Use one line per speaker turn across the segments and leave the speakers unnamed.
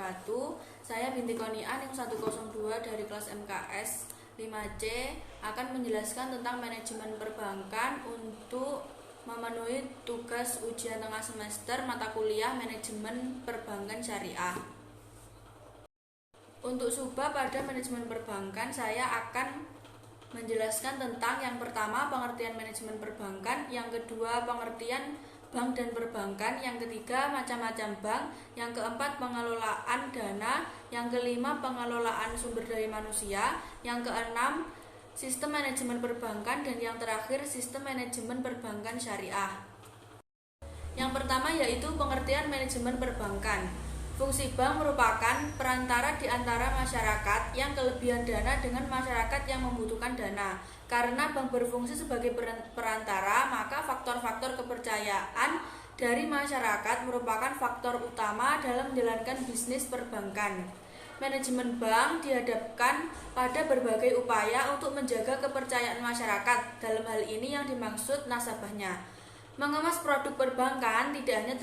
wabarakatuh. Saya binti Konian yang 102 dari kelas MKS 5C akan menjelaskan tentang manajemen perbankan untuk memenuhi tugas ujian tengah semester mata kuliah manajemen perbankan syariah. Untuk subbab pada manajemen perbankan, saya akan menjelaskan tentang yang pertama pengertian manajemen perbankan, yang kedua pengertian bank dan perbankan, yang ketiga macam-macam bank, yang keempat pengelolaan dana, yang kelima pengelolaan sumber daya manusia, yang keenam sistem manajemen perbankan, dan yang terakhir sistem manajemen perbankan syariah. Yang pertama yaitu pengertian manajemen perbankan. Fungsi bank merupakan perantara di antara masyarakat yang kelebihan dana dengan masyarakat yang membutuhkan dana. Karena bank berfungsi sebagai perantara, maka faktor-faktor kepercayaan dari masyarakat merupakan faktor utama dalam menjalankan bisnis perbankan. Manajemen bank dihadapkan pada berbagai upaya untuk menjaga kepercayaan masyarakat. Dalam hal ini yang dimaksud nasabahnya. Mengemas produk perbankan tidak hanya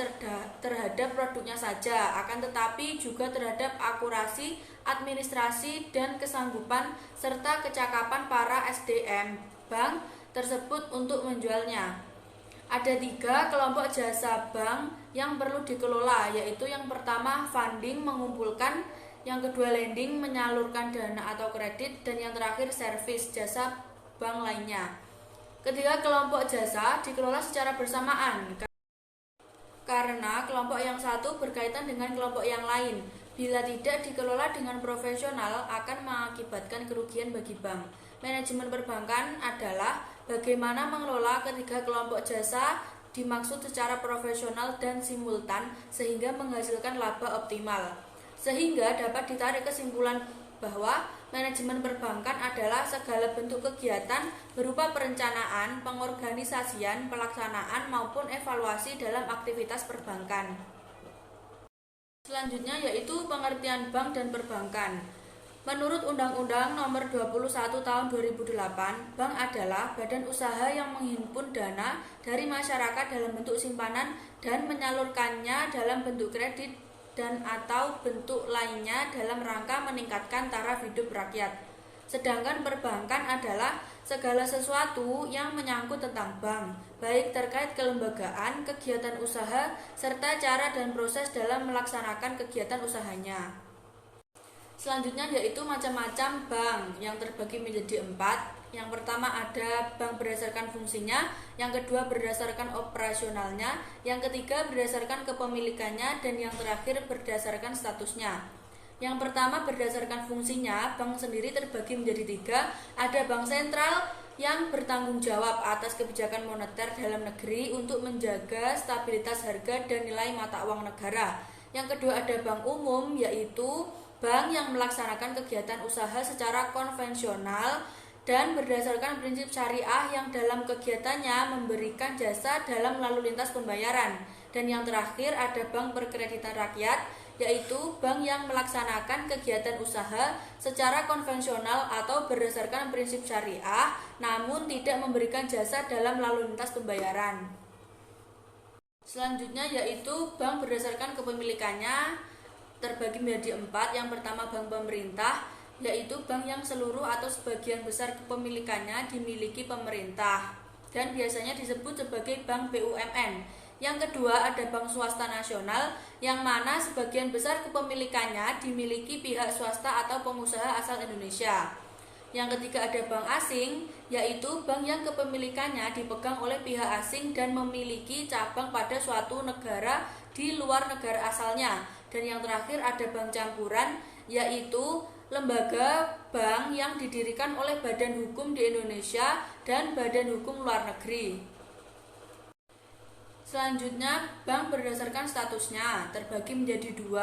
terhadap produknya saja, akan tetapi juga terhadap akurasi, administrasi, dan kesanggupan serta kecakapan para SDM bank tersebut untuk menjualnya. Ada 3 kelompok jasa bank yang perlu dikelola, yaitu yang pertama funding, mengumpulkan, yang kedua lending, menyalurkan dana atau kredit, dan yang terakhir service, jasa bank lainnya. Ketiga kelompok jasa dikelola secara bersamaan karena kelompok yang satu berkaitan dengan kelompok yang lain. Bila tidak dikelola dengan profesional akan mengakibatkan kerugian bagi bank. Manajemen perbankan adalah bagaimana mengelola ketiga kelompok jasa dimaksud secara profesional dan simultan sehingga menghasilkan laba optimal. Sehingga dapat ditarik kesimpulan bahwa manajemen perbankan adalah segala bentuk kegiatan berupa perencanaan, pengorganisasian, pelaksanaan maupun evaluasi dalam aktivitas perbankan. Selanjutnya yaitu pengertian bank dan perbankan. Menurut Undang-Undang Nomor 21 Tahun 2008, bank adalah badan usaha yang menghimpun dana dari masyarakat dalam bentuk simpanan dan menyalurkannya dalam bentuk kredit dan atau bentuk lainnya dalam rangka meningkatkan taraf hidup rakyat. Sedangkan perbankan adalah segala sesuatu yang menyangkut tentang bank, baik terkait kelembagaan, kegiatan usaha, serta cara dan proses dalam melaksanakan kegiatan usahanya. Selanjutnya yaitu macam-macam bank yang terbagi menjadi 4. Yang pertama ada bank berdasarkan fungsinya, yang kedua berdasarkan operasionalnya, yang ketiga berdasarkan kepemilikannya, dan yang terakhir berdasarkan statusnya. Yang pertama berdasarkan fungsinya, bank sendiri terbagi menjadi 3. Ada bank sentral yang bertanggung jawab atas kebijakan moneter dalam negeri untuk menjaga stabilitas harga dan nilai mata uang negara. Yang kedua ada bank umum, yaitu bank yang melaksanakan kegiatan usaha secara konvensional dan berdasarkan prinsip syariah yang dalam kegiatannya memberikan jasa dalam lalu lintas pembayaran. Dan yang terakhir ada bank perkreditan rakyat, yaitu bank yang melaksanakan kegiatan usaha secara konvensional atau berdasarkan prinsip syariah namun tidak memberikan jasa dalam lalu lintas pembayaran. Selanjutnya yaitu bank berdasarkan kepemilikannya terbagi menjadi 4. Yang pertama bank pemerintah, yaitu bank yang seluruh atau sebagian besar kepemilikannya dimiliki pemerintah dan biasanya disebut sebagai bank BUMN. Yang kedua ada bank swasta nasional yang mana sebagian besar kepemilikannya dimiliki pihak swasta atau pengusaha asal Indonesia. Yang ketiga ada bank asing, yaitu bank yang kepemilikannya dipegang oleh pihak asing dan memiliki cabang pada suatu negara di luar negara asalnya. Dan yang terakhir ada bank campuran, yaitu lembaga bank yang didirikan oleh badan hukum di Indonesia dan badan hukum luar negeri. Selanjutnya bank berdasarkan statusnya terbagi menjadi 2.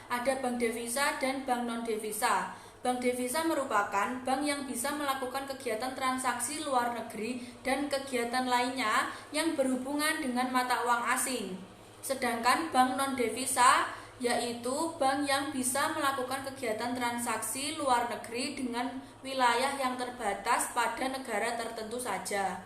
Ada bank devisa dan bank non devisa. Bank devisa merupakan bank yang bisa melakukan kegiatan transaksi luar negeri dan kegiatan lainnya yang berhubungan dengan mata uang asing. Sedangkan bank non devisa yaitu bank yang bisa melakukan kegiatan transaksi luar negeri dengan wilayah yang terbatas pada negara tertentu saja.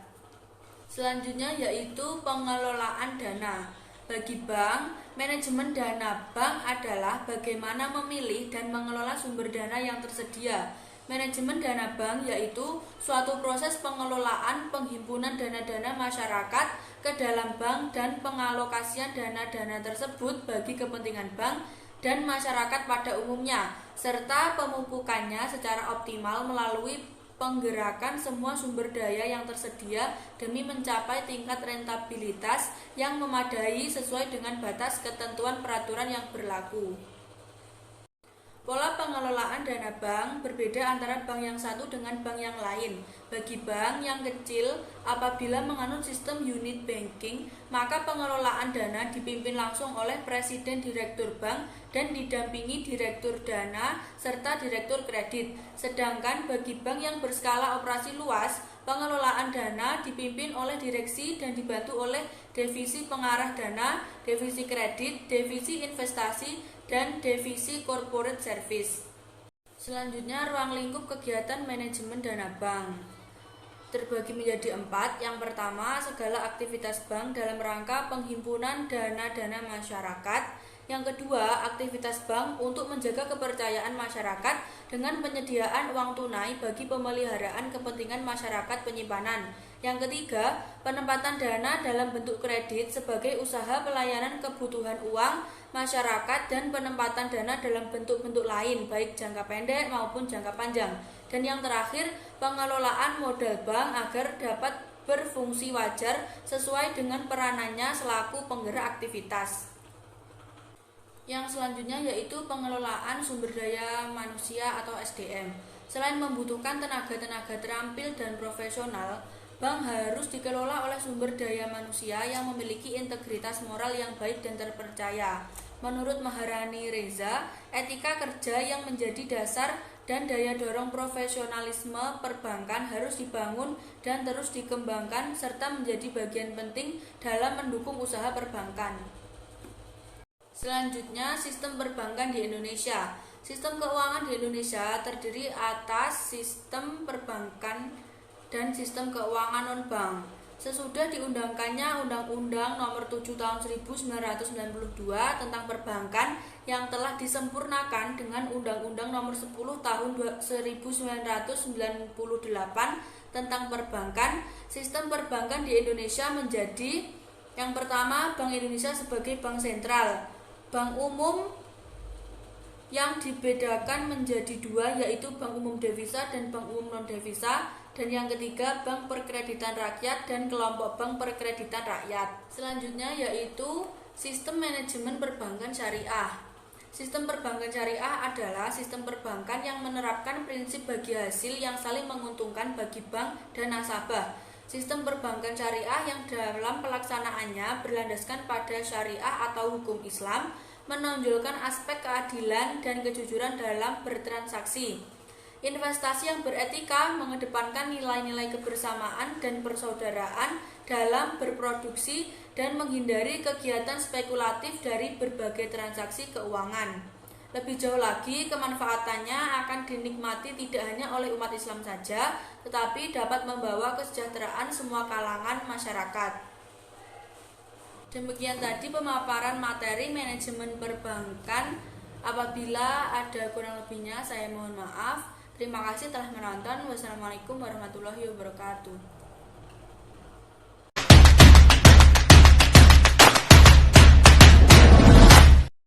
Selanjutnya yaitu pengelolaan dana. Bagi bank, manajemen dana bank adalah bagaimana memilih dan mengelola sumber dana yang tersedia. Manajemen dana bank yaitu suatu proses pengelolaan penghimpunan dana-dana masyarakat ke dalam bank dan pengalokasian dana-dana tersebut bagi kepentingan bank dan masyarakat pada umumnya, serta pemupukannya secara optimal melalui penggerakan semua sumber daya yang tersedia demi mencapai tingkat rentabilitas yang memadai sesuai dengan batas ketentuan peraturan yang berlaku. Pola pengelolaan dana bank berbeda antara bank yang satu dengan bank yang lain. Bagi bank yang kecil, apabila menganut sistem unit banking, maka pengelolaan dana dipimpin langsung oleh presiden direktur bank dan didampingi direktur dana serta direktur kredit. Sedangkan bagi bank yang berskala operasi luas, pengelolaan dana dipimpin oleh direksi dan dibantu oleh divisi pengarah dana, divisi kredit, divisi investasi, dan divisi corporate service. Selanjutnya, ruang lingkup kegiatan manajemen dana bank terbagi menjadi 4. Yang pertama, segala aktivitas bank dalam rangka penghimpunan dana-dana masyarakat. Yang kedua, aktivitas bank untuk menjaga kepercayaan masyarakat dengan penyediaan uang tunai bagi pemeliharaan kepentingan masyarakat penyimpanan. Yang ketiga, penempatan dana dalam bentuk kredit sebagai usaha pelayanan kebutuhan uang masyarakat dan penempatan dana dalam bentuk-bentuk lain baik jangka pendek maupun jangka panjang. Dan yang terakhir, pengelolaan modal bank agar dapat berfungsi wajar sesuai dengan peranannya selaku penggerak aktivitas. Yang selanjutnya yaitu pengelolaan sumber daya manusia atau SDM. Selain membutuhkan tenaga-tenaga terampil dan profesional, bank harus dikelola oleh sumber daya manusia yang memiliki integritas moral yang baik dan terpercaya. Menurut Maharani Reza, etika kerja yang menjadi dasar dan daya dorong profesionalisme perbankan harus dibangun dan terus dikembangkan serta menjadi bagian penting dalam mendukung usaha perbankan. Selanjutnya, sistem perbankan di Indonesia. Sistem keuangan di Indonesia terdiri atas sistem perbankan dan sistem keuangan non-bank. Sesudah diundangkannya Undang-Undang Nomor 7 Tahun 1992 tentang perbankan yang telah disempurnakan dengan Undang-Undang Nomor 10 Tahun 1998 tentang perbankan, sistem perbankan di Indonesia menjadi yang pertama, Bank Indonesia sebagai bank sentral, bank umum yang dibedakan menjadi dua yaitu bank umum devisa dan bank umum non-devisa, dan yang ketiga bank perkreditan rakyat dan kelompok bank perkreditan rakyat. Selanjutnya yaitu sistem manajemen perbankan syariah. Sistem perbankan syariah adalah sistem perbankan yang menerapkan prinsip bagi hasil yang saling menguntungkan bagi bank dan nasabah. Sistem perbankan syariah yang dalam pelaksanaannya berlandaskan pada syariah atau hukum Islam, menonjolkan aspek keadilan dan kejujuran dalam bertransaksi. Investasi yang beretika mengedepankan nilai-nilai kebersamaan dan persaudaraan dalam berproduksi dan menghindari kegiatan spekulatif dari berbagai transaksi keuangan. Lebih jauh lagi, kemanfaatannya akan dinikmati tidak hanya oleh umat Islam saja, tetapi dapat membawa kesejahteraan semua kalangan masyarakat. Demikian tadi pemaparan materi manajemen perbankan. Apabila ada kurang lebihnya, saya mohon maaf. Terima kasih telah menonton. Wassalamualaikum warahmatullahi wabarakatuh.